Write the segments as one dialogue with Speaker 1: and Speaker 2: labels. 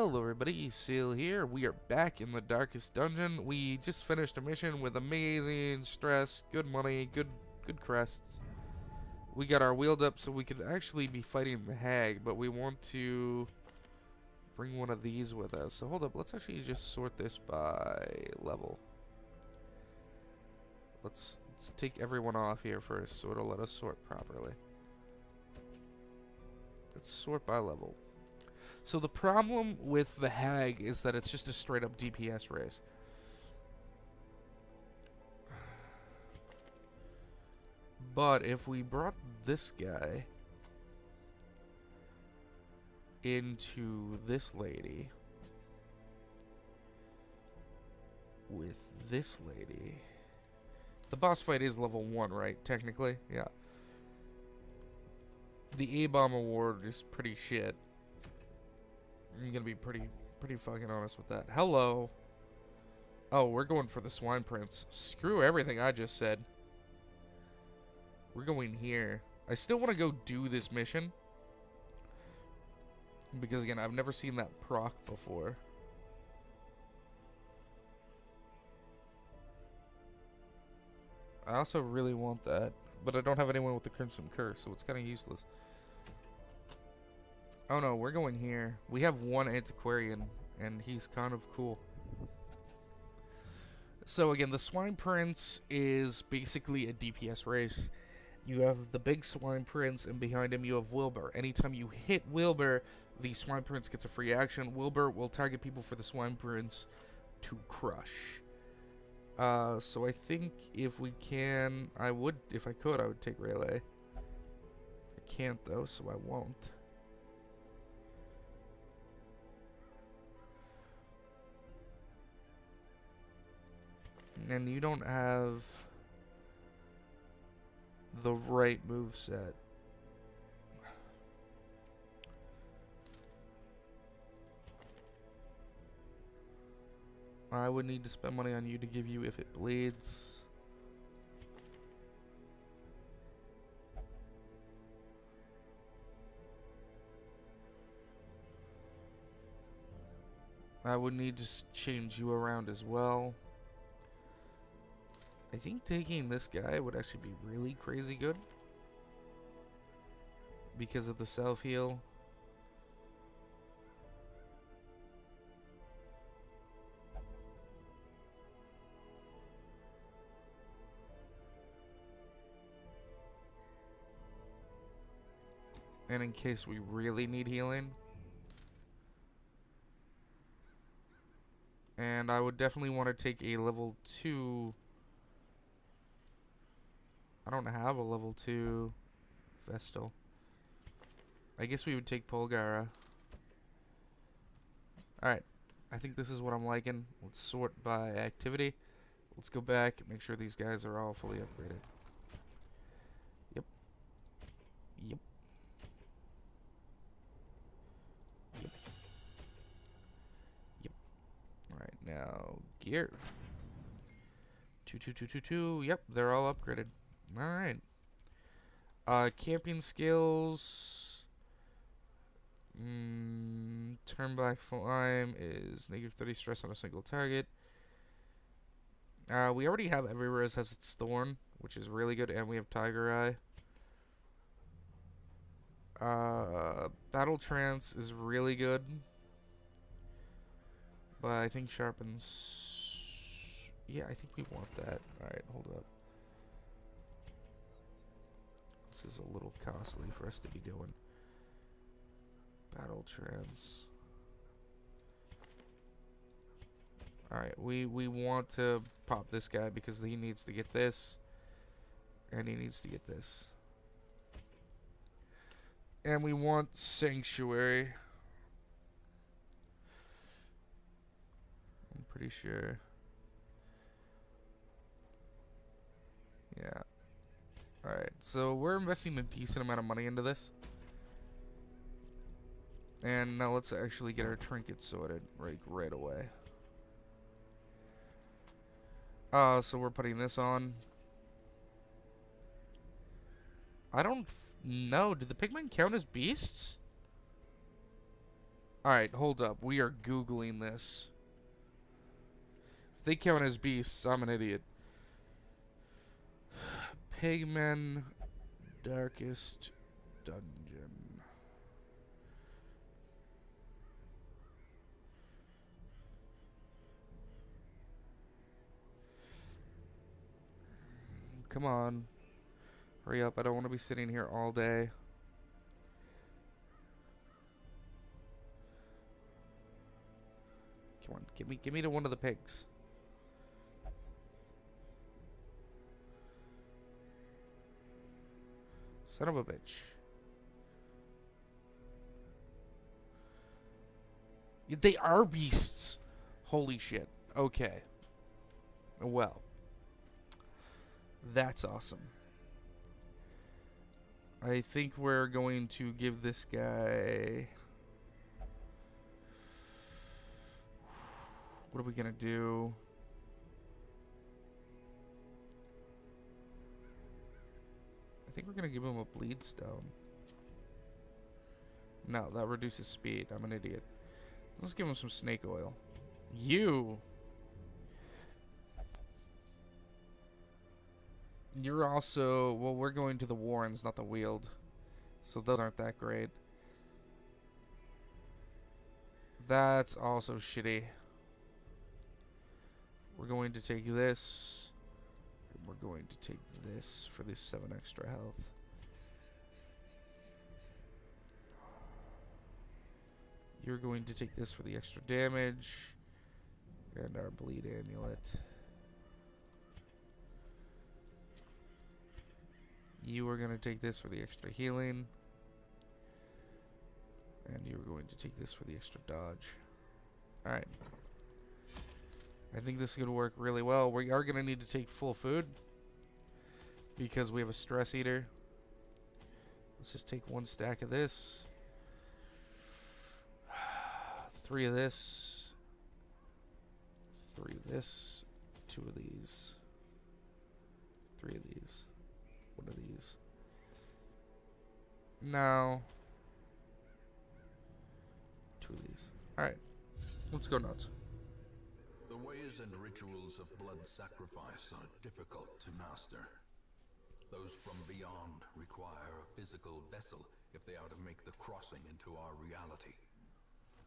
Speaker 1: Hello everybody, Seal here. We are back in the darkest dungeon. We just finished a mission with amazing stress, good money, good crests. We got our wheeled up so we could actually be fighting the hag, but we want to bring one of these with us. So hold up, let's actually just sort this by level. Let's take everyone off here first so it'll let us sort properly. Let's sort by level. So the problem with the hag is that it's just a straight up DPS race. But if we brought this guy into this lady with this lady, the boss fight is level 1, right? Technically, yeah. The A-bomb award is pretty shit. I'm gonna be pretty fucking honest with that. Hello. Oh, we're going for the Swine Prince. Screw everything I just said. We're going here. I still want to go do this mission. Because, again, I've never seen that proc before. I also really want that. But I don't have anyone with the Crimson Curse, so it's kind of useless. Oh no, we're going here. We have one antiquarian, and he's kind of cool. So again, the Swine Prince is basically a DPS race. You have the big Swine Prince, and behind him you have Wilbur. Anytime you hit Wilbur, the Swine Prince gets a free action. Wilbur will target people for the Swine Prince to crush. So I think if we can, if I could, I would take Rayleigh. I can't though, so I won't. And you don't have the right moveset. I would need to spend money on you to give you if it bleeds. I would need to change you around as well. I think taking this guy would actually be really crazy good. Because of the self-heal. And in case we really need healing. And I would definitely want to take a level 2... I don't have a level 2 Vestal. I guess we would take Polgara. Alright. I think this is what I'm liking. Let's sort by activity. Let's go back, make sure these guys are all fully upgraded. Yep. Yep. Yep. Yep. Alright, now gear. 2. Yep, they're all upgraded. Alright. Camping skills. Turn back climb is -30 stress on a single target. We already have every res has its thorn, which is really good, and we have Tiger Eye. Battle Trance is really good. But I think sharpens. Yeah, I think we want that. Alright, hold up. This is a little costly for us to be doing. Battle Trance. Alright, we want to pop this guy because he needs to get this. And he needs to get this. And we want Sanctuary. I'm pretty sure. Yeah. Alright, so we're investing a decent amount of money into this. And now let's actually get our trinkets sorted right away. So we're putting this on. I don't know. Do the pigmen count as beasts? Alright, hold up. We are Googling this. If they count as beasts, I'm an idiot. Pigmen Darkest Dungeon. Come on. Hurry up. I don't want to be sitting here all day. Come on. Give me to one of the pigs. Son of a bitch. They are beasts. Holy shit. Okay. Well. That's awesome. I think we're going to give this guy... What are we going to do? I think we're going to give him a bleed stone. No, that reduces speed. I'm an idiot. Let's give him some snake oil. You're also... Well, we're going to the Warrens, not the Weald. So those aren't that great. That's also shitty. We're going to take this. And we're going to take this for this 7 extra health. You're going to take this for the extra damage. And our bleed amulet. You are going to take this for the extra healing. And you're going to take this for the extra dodge. Alright. I think this is going to work really well. We are going to need to take full food. Because we have a stress eater. Let's just take 1 stack of this. 3 of this. 3 of this. 2 of these. 3 of these. 1 of these. No. 2 of these. Alright. Let's go nuts.
Speaker 2: The ways and rituals of blood sacrifice are difficult to master. Those from beyond require a physical vessel if they are to make the crossing into our reality.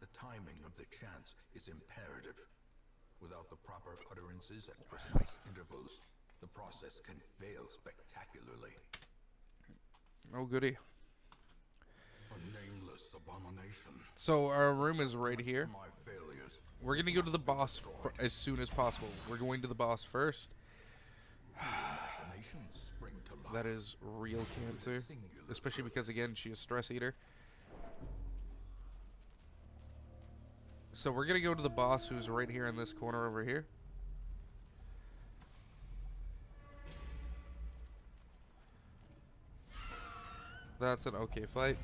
Speaker 2: The timing of the chants is imperative. Without the proper utterances at precise intervals, the process can fail spectacularly.
Speaker 1: Oh, goody.
Speaker 2: A nameless abomination.
Speaker 1: So our room is right here.
Speaker 2: My failures.
Speaker 1: We're going to go to the boss as soon as possible. We're going to the boss first. That is real cancer. Especially because, again, she is stress eater. So we're going to go to the boss who's right here in this corner over here. That's an okay fight.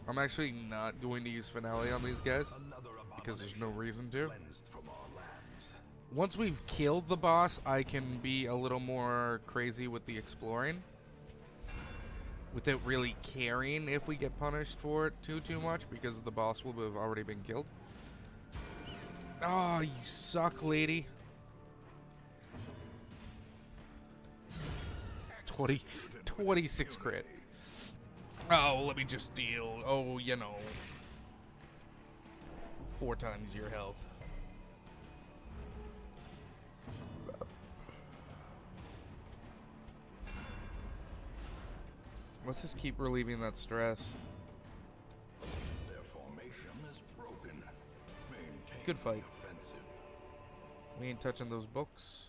Speaker 1: I'm actually not going to use finale on these guys because there's no reason to. Once we've killed the boss, I can be a little more crazy with the exploring. Without really caring if we get punished for it too much because the boss will have already been killed. Oh, you suck, lady. 26 crit. Oh, let me just deal. Oh, you know. 4 times your health. Let's just keep relieving that stress.
Speaker 2: Their formation is broken. Maintain
Speaker 1: Good fight.
Speaker 2: the offensive.
Speaker 1: We ain't touching those books.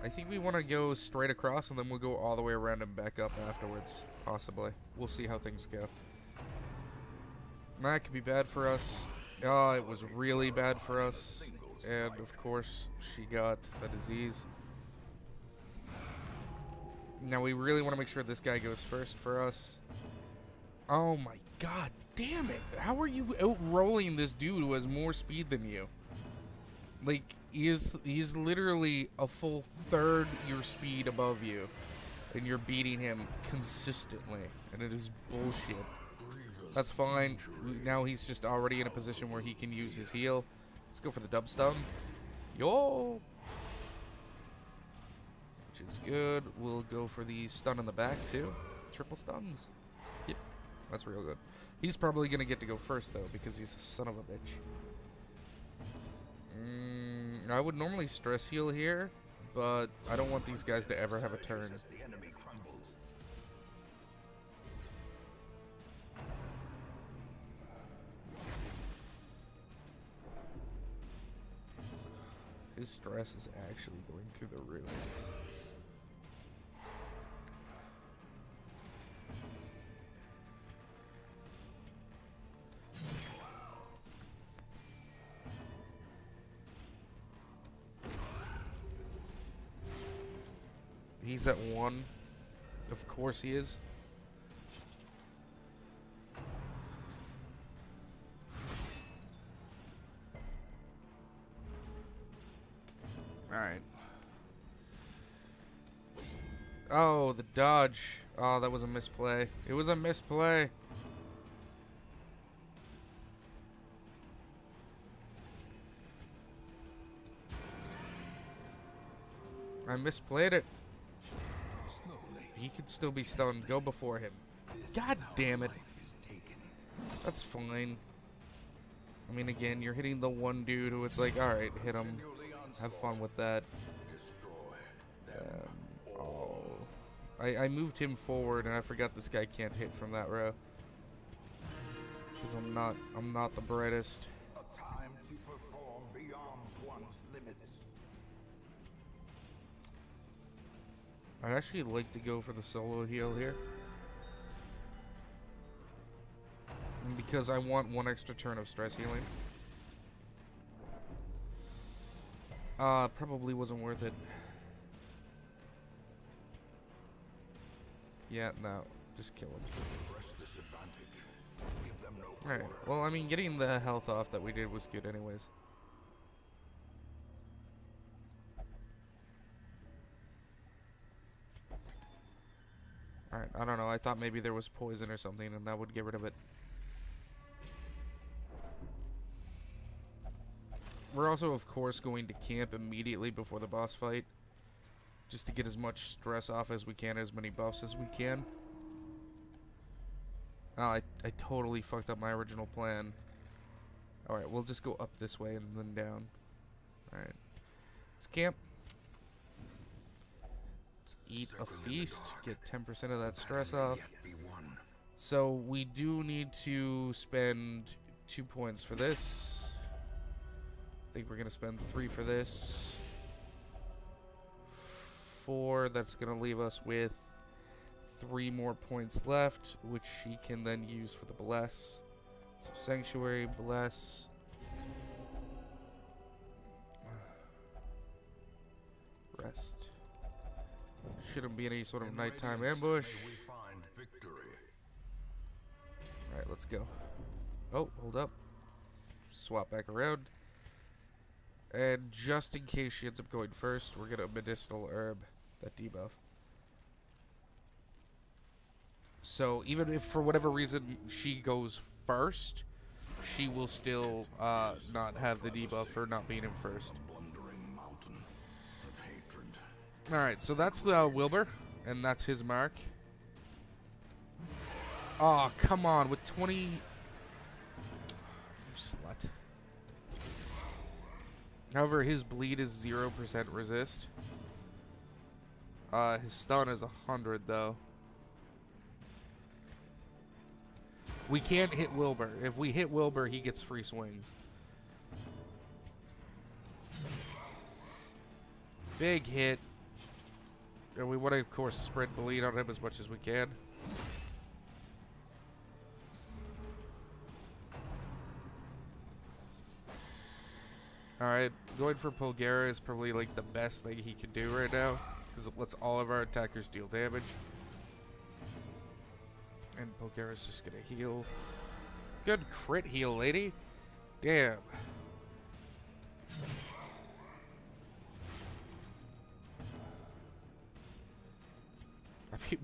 Speaker 1: I think we want to go straight across and then we'll go all the way around and back up afterwards. Possibly. We'll see how things go. That could be bad for us. Oh, it was really bad for us. And of course, she got a disease. Now we really want to make sure this guy goes first for us. Oh my god, damn it. How are you outrolling this dude who has more speed than you? Like, he is literally a full third your speed above you. and you're beating him consistently, and it is bullshit. That's fine. Now he's just already in a position where he can use his heal. Let's go for the dub stun. Yo! Which is good. We'll go for the stun in the back, too. Triple stuns. Yep. That's real good. He's probably going to get to go first, though, because he's a son of a bitch. I would normally stress heal here, but I don't want these guys to ever have a turn. His stress is actually going through the roof. He's at 1. Of course he is. Alright. Oh, the dodge. Oh, that was a misplay. It was a misplay. I misplayed it. He could still be stunned. Go before him. God damn it. That's fine. I mean, again, you're hitting the one dude who it's like, alright, hit him. Have fun with that. Oh. I moved him forward and I forgot this guy can't hit from that row. Because I'm not the brightest.
Speaker 2: A time to perform beyond one's limits.
Speaker 1: I'd actually like to go for the solo heal here. And because I want 1 extra turn of stress healing. Probably wasn't worth it. Yeah, no. Just kill him. Alright, well, I mean, getting the health off that we did was good anyways. Alright, I don't know. I thought maybe there was poison or something and that would get rid of it. We're also, of course, going to camp immediately before the boss fight. Just to get as much stress off as we can, as many buffs as we can. Oh, I totally fucked up my original plan. Alright, we'll just go up this way and then down. Alright. Let's camp. Let's eat a feast. Get 10% of that stress off. So, we do need to spend 2 points for this. I think we're going to spend 3 for this. 4, that's going to leave us with 3 more points left, which he can then use for the bless. So Sanctuary, bless. Rest. Shouldn't be any sort of nighttime ambush. Alright, let's go. Oh, hold up. Swap back around. And just in case she ends up going first, we're gonna medicinal herb that debuff. So even if for whatever reason she goes first, she will still not have the debuff for not being in first. Alright, so that's Wilbur, and that's his mark. Oh, come on, with 20... You slut. However, his bleed is 0% resist. His stun is 100, though. We can't hit Wilbur. If we hit Wilbur, he gets free swings. Big hit. And we want to, of course, spread bleed on him as much as we can. Alright, going for Pulgara is probably like the best thing he can do right now, because it lets all of our attackers deal damage. And Pulgara's just gonna heal. Good crit heal, lady. Damn.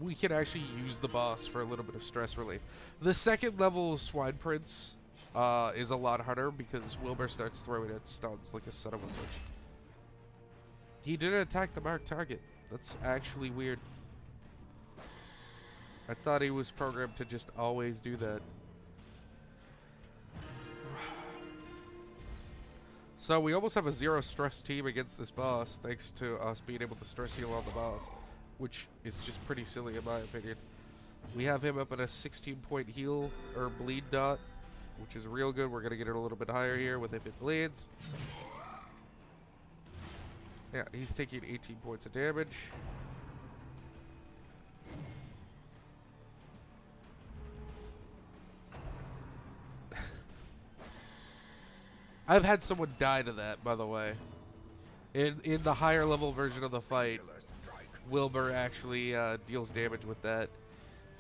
Speaker 1: we can actually use the boss for a little bit of stress relief. The second level Swine Prince is a lot harder because Wilbur starts throwing at stuns like a son of a bitch. He didn't attack the marked target. That's actually weird. I thought he was programmed to just always do that. So we almost have a 0 stress team against this boss, thanks to us being able to stress heal on the boss, which is just pretty silly in my opinion. We have him up at a 16-point heal, or bleed dot, which is real good. We're going to get it a little bit higher here with if it bleeds. Yeah, he's taking 18 points of damage. I've had someone die to that, by the way. In the higher level version of the fight, Wilbur actually deals damage with that.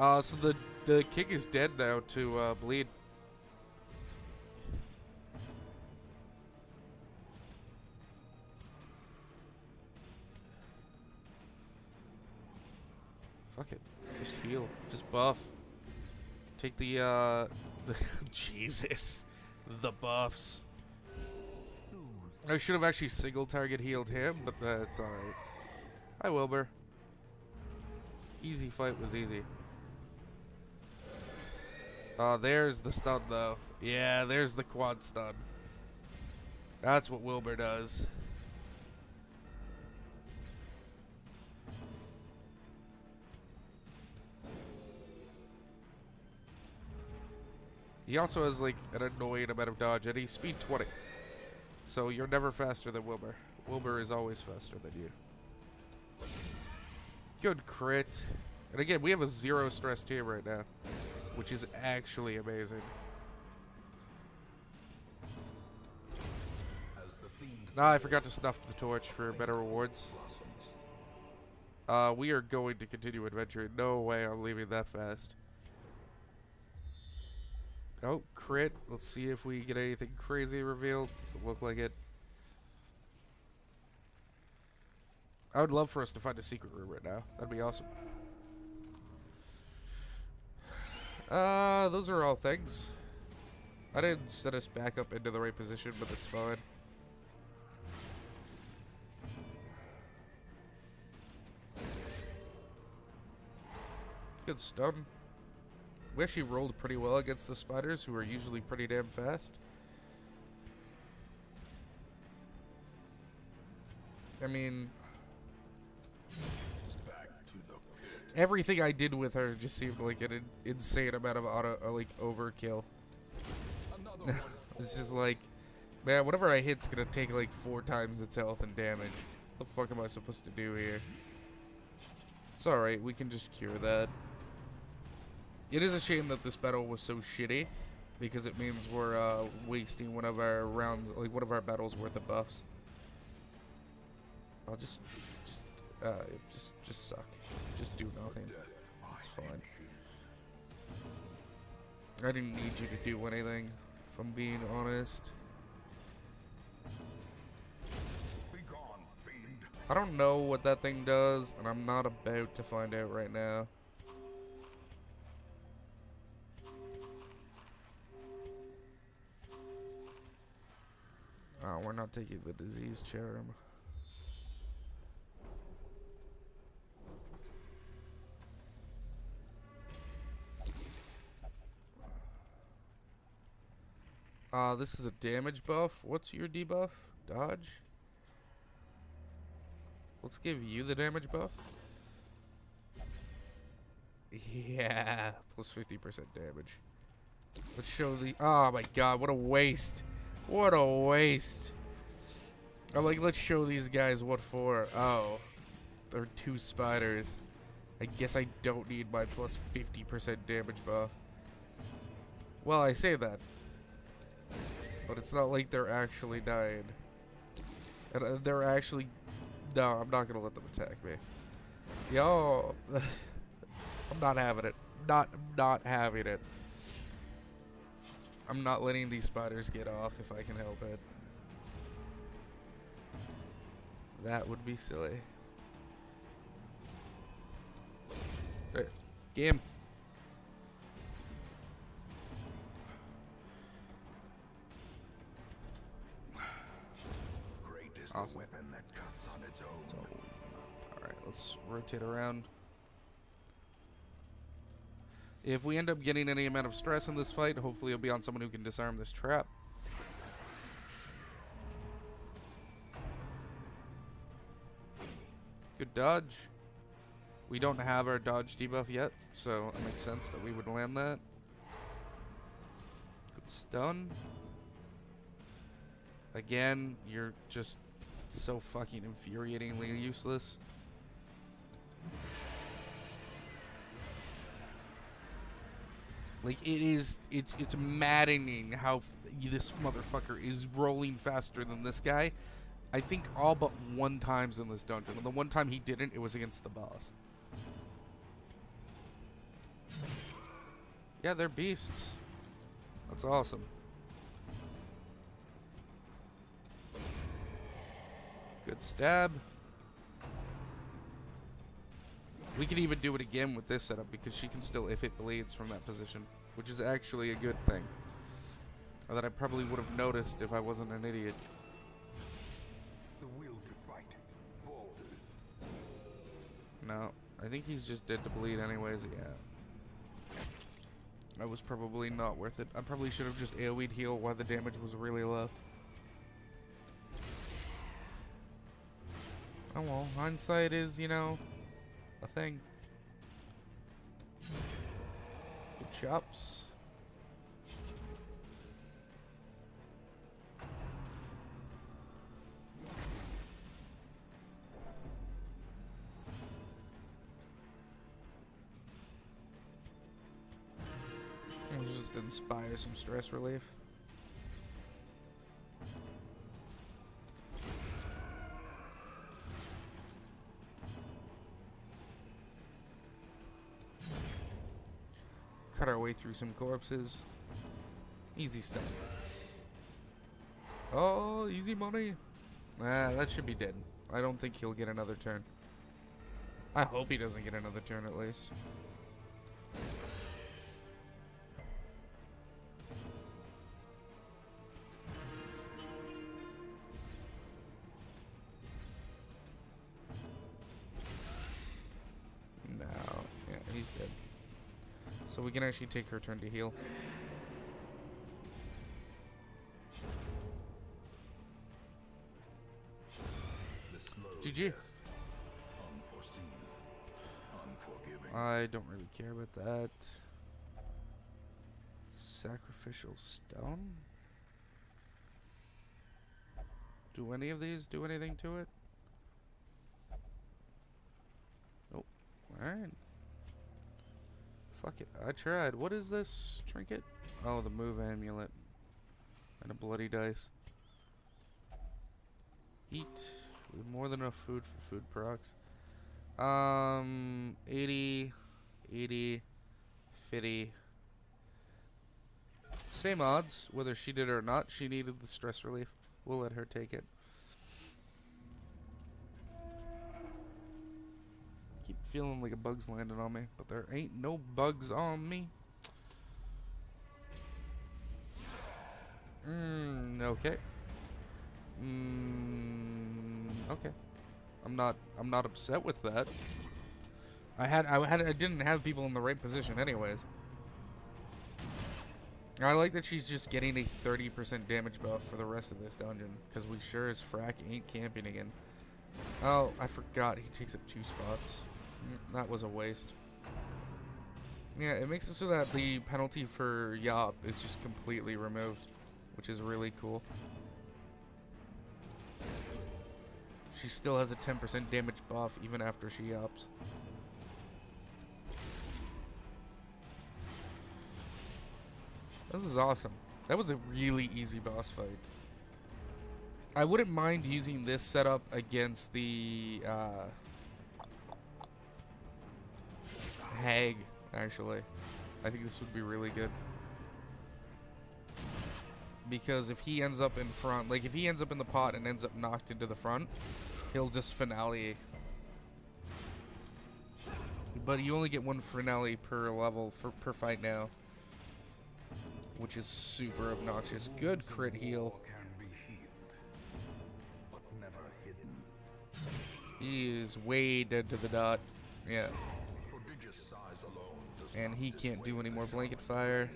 Speaker 1: So the king is dead now to bleed. Fuck it. Just heal. Just buff. Take the Jesus. The buffs. I should have actually single target healed him, but that's alright. Hi, Wilbur. Easy fight was easy. There's the stun, though. Yeah, there's the quad stun. That's what Wilbur does. He also has, like, an annoying amount of dodge, and he's speed 20. So you're never faster than Wilbur. Wilbur is always faster than you. Good crit. And again, we have a 0 stress team right now, which is actually amazing. Ah, I forgot to snuff the torch for better rewards. We are going to continue adventuring. No way I'm leaving that fast. Oh, crit. Let's see if we get anything crazy revealed. Doesn't look like it. I would love for us to find a secret room right now. That'd be awesome. Those are all things. I didn't set us back up into the right position, but that's fine. Good stun. We actually rolled pretty well against the spiders, who are usually pretty damn fast. I mean, everything I did with her just seemed like an insane amount of overkill. It's just like, man, whatever I hit's gonna take like 4 times its health and damage. What the fuck am I supposed to do here? It's alright, we can just cure that. It is a shame that this battle was so shitty, because it means we're wasting one of our rounds, like one of our battles worth of buffs. I'll just suck. Just do nothing. It's fine. I didn't need you to do anything, if I'm being honest. I don't know what that thing does, and I'm not about to find out right now. Oh, we're not taking the disease charm. This is a damage buff. What's your debuff? Dodge? Let's give you the damage buff. Yeah, plus 50% damage. Let's show the... Oh my god, what a waste. What a waste. I'm like, let's show these guys what for. Oh, they're 2 spiders. I guess I don't need my plus 50% damage buff. Well, I say that, but it's not like they're actually dying. And they're actually... No, I'm not gonna let them attack me. Yo, I'm not having it. Not having it. I'm not letting these spiders get off if I can help it. That would be silly. Game.
Speaker 2: Great is
Speaker 1: Awesome.
Speaker 2: the weapon that cuts on its own.
Speaker 1: So, alright, let's rotate around. If we end up getting any amount of stress in this fight, hopefully it'll be on someone who can disarm this trap. Good dodge. We don't have our dodge debuff yet, so it makes sense that we would land that. Good stun. Again, you're just so fucking infuriatingly useless. Like, it's maddening how this motherfucker is rolling faster than this guy. I think all but one times in this dungeon. And the one time he didn't, it was against the boss. Yeah, they're beasts. That's awesome. Good stab. We could even do it again with this setup because she can still if it bleeds from that position, which is actually a good thing. Or that I probably would have noticed if I wasn't an idiot.
Speaker 2: The will to fight falters.
Speaker 1: No, I think he's just dead to bleed anyways, yeah. That was probably not worth it. I probably should have just AoE'd heal while the damage was really low. Oh well, hindsight is, you know, a thing. Good chops. Let's just inspire some stress relief. Cut our way through some corpses. Easy stuff. Oh, easy money. That should be dead. I don't think he'll get another turn. I hope he doesn't get another turn at least. No. Yeah, he's dead. So we can actually take her turn to heal. GG.
Speaker 2: Unforeseen, unforgiving.
Speaker 1: I don't really care about that. Sacrificial stone? Do any of these do anything to it? Nope. Alright. Fuck it. I tried. What is this trinket? Oh, the move amulet. And a bloody dice. Eat. We have more than enough food for food procs. 80, 80, 50. Same odds, whether she did it or not. She needed the stress relief. We'll let her take it. Keep feeling like a bug's landing on me, but there ain't no bugs on me. Okay. Okay. I'm not upset with that. I didn't have people in the right position anyways. I like that she's just getting a 30% damage buff for the rest of this dungeon, because we sure as frack ain't camping again. Oh, I forgot he takes up 2 spots. That was a waste. Yeah, it makes it so that the penalty for Yop is just completely removed, which is really cool. She still has a 10% damage buff even after she Yops. This is awesome. That was a really easy boss fight. I wouldn't mind using this setup against the Hag, actually. I think this would be really good. Because if he ends up in front, like if he ends up in the pot and ends up knocked into the front, he'll just finale. But you only get one finale per level per fight now, which is super obnoxious. Good crit heal.
Speaker 2: Can be healed, but never hidden.
Speaker 1: He is way dead to the dot. Yeah.
Speaker 2: Prodigious size alone does
Speaker 1: And
Speaker 2: not
Speaker 1: he can't do any
Speaker 2: dissuade
Speaker 1: more blanket fire.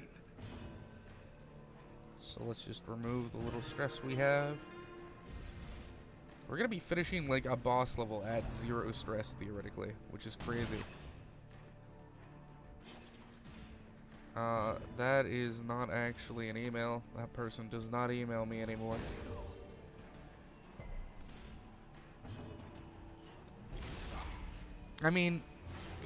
Speaker 1: So let's just remove the little stress we have. We're gonna be finishing like a boss level at 0 stress theoretically, which is crazy. That is not actually an email. That person does not email me anymore. I mean,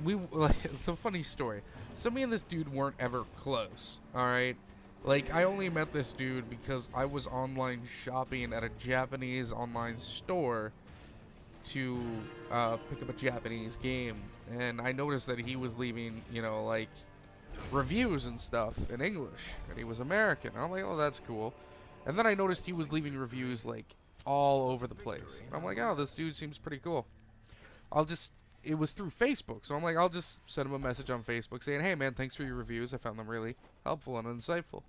Speaker 1: it's a funny story. So me and this dude weren't ever close, alright? Like, I only met this dude because I was online shopping at a Japanese online store to pick up a Japanese game. And I noticed that he was leaving, you know, like, reviews and stuff in English. And he was American. I'm like, oh, that's cool. And then I noticed he was leaving reviews, like, all over the place. And I'm like, oh, this dude seems pretty cool. It was through Facebook, so I'm like, I'll just send him a message on Facebook saying, hey man, thanks for your reviews, I found them really helpful and insightful.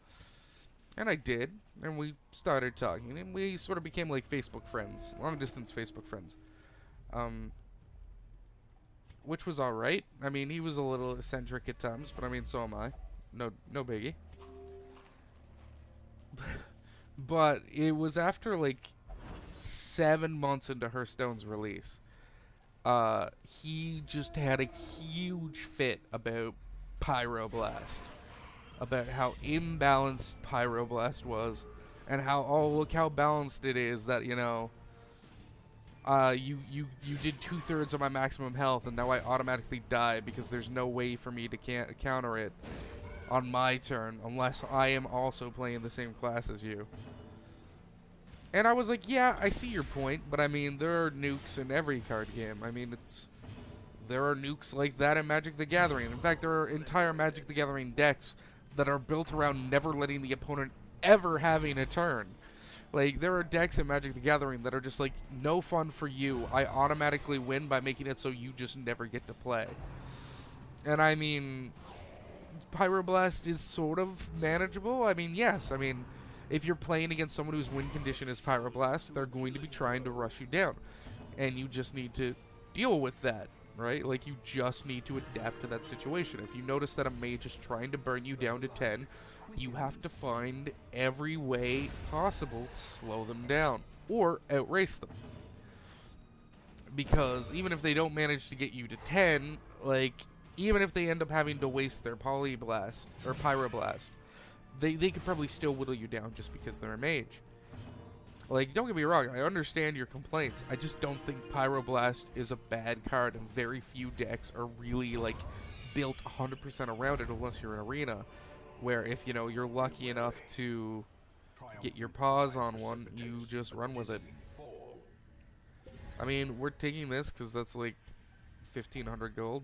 Speaker 1: And I did, and we started talking, and we sort of became like Facebook friends, long distance Facebook friends. Which was alright. I mean, he was a little eccentric at times, but I mean, so am I. No biggie. But it was after like 7 months into Hearthstone's release. He just had a huge fit about Pyroblast. About how imbalanced Pyroblast was. And how, oh, look how balanced it is that, you know, you did 2/3 of my maximum health and now I automatically die because there's no way for me to counter it on my turn unless I am also playing the same class as you. And I was like, yeah, I see your point, but I mean, there are nukes in every card game. I mean, there are nukes like that in Magic the Gathering. In fact, there are entire Magic the Gathering decks that are built around never letting the opponent ever having a turn. Like, there are decks in Magic the Gathering that are just like, no fun for you. I automatically win by making it so you just never get to play. And I mean, Pyroblast is sort of manageable. I mean, yes, I mean, if you're playing against someone whose win condition is Pyroblast, they're going to be trying to rush you down. And you just need to deal with that, right? Like, you just need to adapt to that situation. If you notice that a mage is trying to burn you down to 10, you have to find every way possible to slow them down. Or outrace them. Because even if they don't manage to get you to 10, like, even if they end up having to waste their Polyblast, or Pyroblast, they could probably still whittle you down just because they're a mage. Like, don't get me wrong, I understand your complaints. I just don't think Pyroblast is a bad card, and very few decks are really, like, built 100% around it unless you're in Arena, where if, you know, you're lucky enough to get your paws on one, you just run with it. I mean, we're taking this because that's, like, 1,500 gold.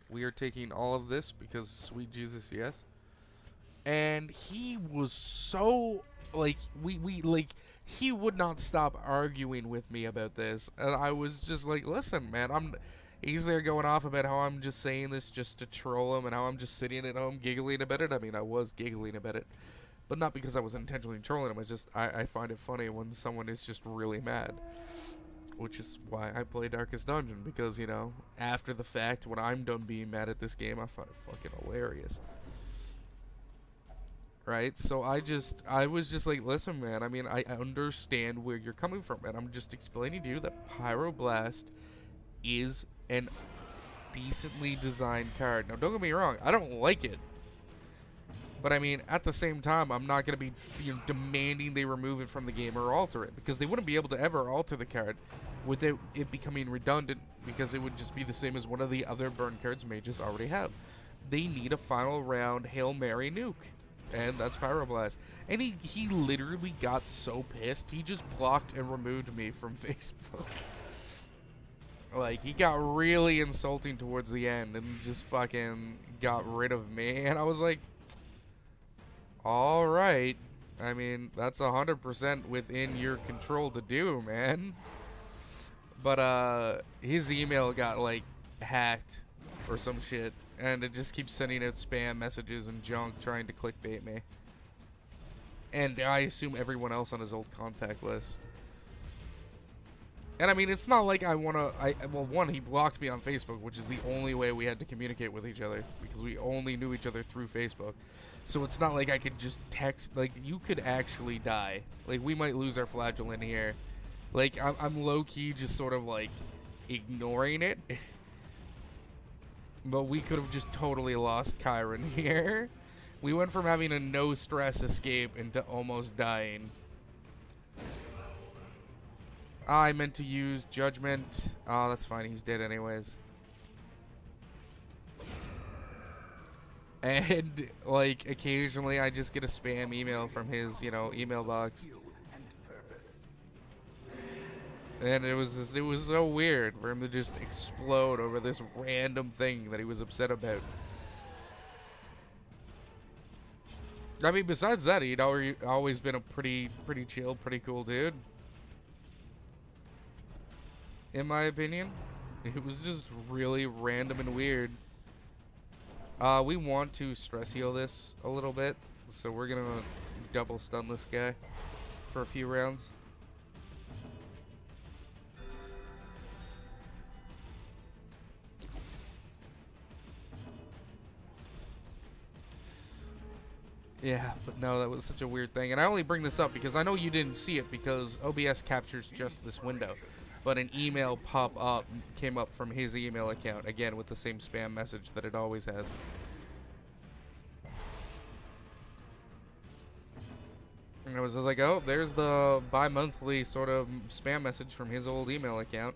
Speaker 1: We are taking all of this because, sweet Jesus, yes. And he was so, like, he would not stop arguing with me about this. And I was just like, listen, man, he's there going off about how I'm just saying this just to troll him and how I'm just sitting at home giggling about it. I mean, I was giggling about it. But not because I was intentionally trolling him. It's just, I find it funny when someone is just really mad. Which is why I play Darkest Dungeon, because, you know, after the fact, when I'm done being mad at this game, I find it fucking hilarious. Right? So I was just like, listen, man, I mean, I understand where you're coming from, and I'm just explaining to you that Pyroblast is an decently designed card. Now, don't get me wrong, I don't like it. But I mean, at the same time, I'm not going to be, you know, demanding they remove it from the game or alter it, because they wouldn't be able to ever alter the card without it becoming redundant, because it would just be the same as one of the other burn cards mages already have. They need a final round Hail Mary nuke, and that's Pyroblast. And he literally got so pissed, he just blocked and removed me from Facebook. Like, he got really insulting towards the end and just fucking got rid of me, and I was like, alright, I mean, that's 100% within your control to do, man. But his email got like hacked or some shit, and it just keeps sending out spam messages and junk trying to clickbait me. And I assume everyone else on his old contact list. And I mean, it's not like I want to, well, one, he blocked me on Facebook, which is the only way we had to communicate with each other, because we only knew each other through Facebook. So it's not like I could just text, like, you could actually die. Like, we might lose our flagellant here. Like, I'm low-key just sort of, like, ignoring it. But we could have just totally lost Kyron here. We went from having a no-stress escape into almost dying. I meant to use Judgment. Oh, that's fine. He's dead anyways. And, like, occasionally I just get a spam email from his, you know, email box. And it was so weird for him to just explode over this random thing that he was upset about. I mean, besides that, he'd always been a pretty chill, pretty cool dude. In my opinion. It was just really random and weird. We want to stress heal this a little bit, so we're gonna double stun this guy for a few rounds. Yeah, but no, that was such a weird thing. And I only bring this up because I know you didn't see it because OBS captures just this window. But an email came up from his email account, again, with the same spam message that it always has. And I was just like, oh, there's the bi-monthly sort of spam message from his old email account.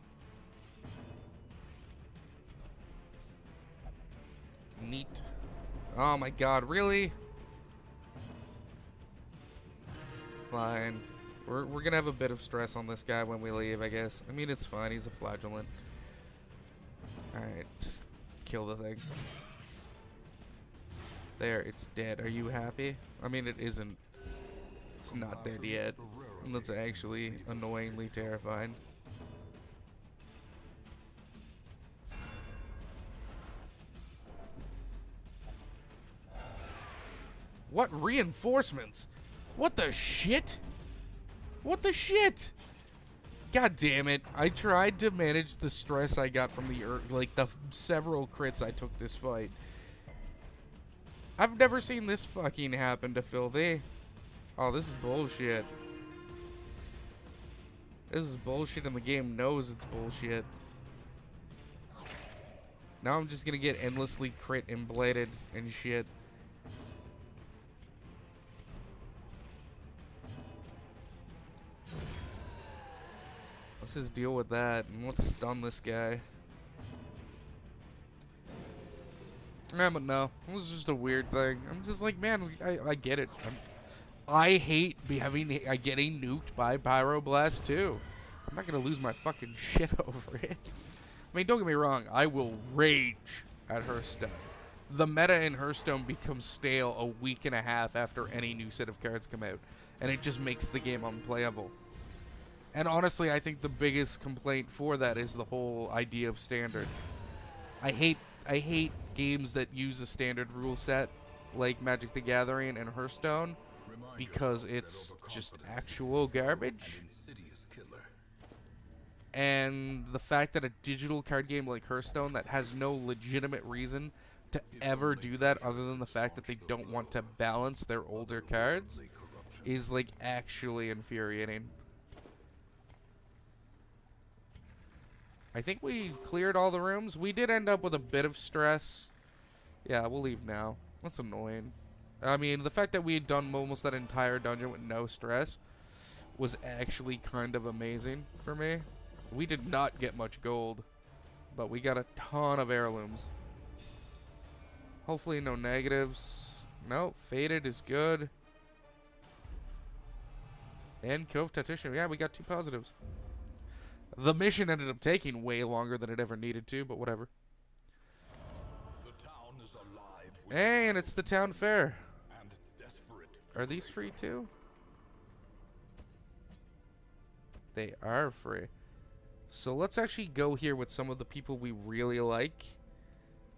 Speaker 1: Neat. Oh my god, really? Fine. We're gonna have a bit of stress on this guy when we leave, I guess. I mean, it's fine. He's a flagellant. Alright, just kill the thing. There, it's dead. Are you happy? I mean, it isn't. It's not dead yet. And that's actually annoyingly terrifying. What reinforcements? What the shit? What the shit? God damn it. I tried to manage the stress I got from the several crits I took this fight. I've never seen this fucking happen to Filthy. Oh, this is bullshit. This is bullshit and the game knows it's bullshit. Now I'm just gonna get endlessly crit and bladed and shit. Let's just deal with that, and let's stun this guy. Yeah, but no, it was just a weird thing. I'm just like, man, I get it. I hate getting nuked by Pyroblast too. I'm not gonna lose my fucking shit over it. I mean, don't get me wrong, I will rage at Hearthstone. The meta in Hearthstone becomes stale a week and a half after any new set of cards come out, and it just makes the game unplayable. And honestly, I think the biggest complaint for that is the whole idea of standard. I hate games that use a standard rule set like Magic the Gathering and Hearthstone because it's just actual garbage. And the fact that a digital card game like Hearthstone that has no legitimate reason to ever do that other than the fact that they don't want to balance their older cards is like actually infuriating. I think we cleared all the rooms. We did end up with a bit of stress. Yeah, we'll leave now. That's annoying. I mean, the fact that we had done almost that entire dungeon with no stress was actually kind of amazing for me. We did not get much gold, but we got a ton of heirlooms. Hopefully no negatives. No, faded is good. And Cove Tactician. Yeah, we got 2 positives. The mission ended up taking way longer than it ever needed to, but whatever.
Speaker 2: The town is alive with
Speaker 1: And it's the town fair.
Speaker 2: and desperate.
Speaker 1: Are these free too? They are free. So let's actually go here with some of the people we really like.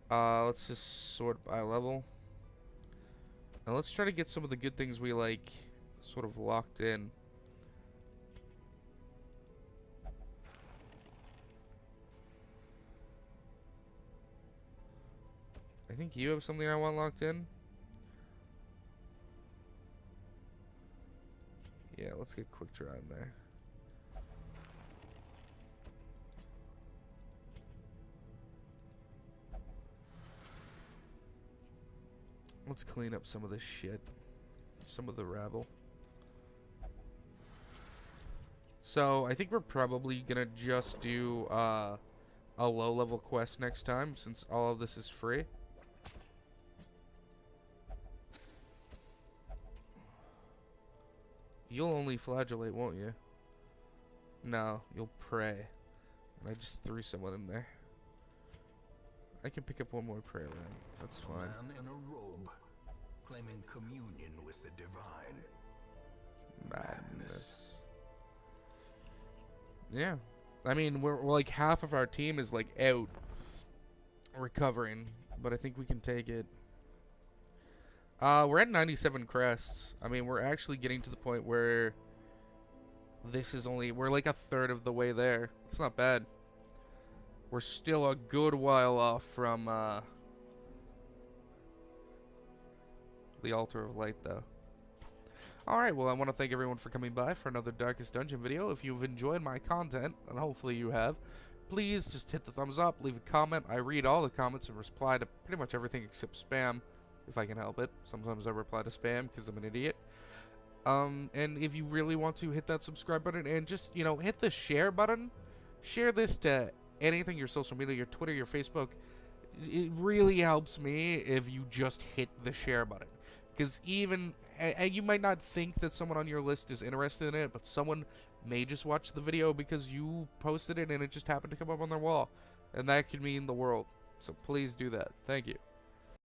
Speaker 1: Let's just sort by level. And let's try to get some of the good things we like sort of locked in. I think you have something I want locked in. Yeah, let's get quick draw in there. Let's clean up some of this shit. Some of the rabble. So, I think we're probably gonna just do a low-level quest next time, since all of this is free. You'll only flagellate, won't you? No, you'll pray. And I just threw someone in there. I can pick up one more prayer ring. That's fine.
Speaker 2: A man in a robe, claiming communion with the divine.
Speaker 1: Madness. Yeah. I mean, we're like half of our team is like out recovering, but I think we can take it. We're at 97 crests. I mean, we're actually getting to the point where this is we're like a third of the way there. It's not bad. We're still a good while off from the Altar of Light, though. Alright, well, I want to thank everyone for coming by for another Darkest Dungeon video. If you've enjoyed my content, and hopefully you have, please just hit the thumbs up, leave a comment. I read all the comments and reply to pretty much everything except spam, if I can help it. Sometimes I reply to spam because I'm an idiot. And if you really want to, hit that subscribe button and just, you know, hit the share button. Share this to anything, your social media, your Twitter, your Facebook. It really helps me if you just hit the share button. Because even, you might not think that someone on your list is interested in it, but someone may just watch the video because you posted it and it just happened to come up on their wall. And that could mean the world. So please do that. Thank you.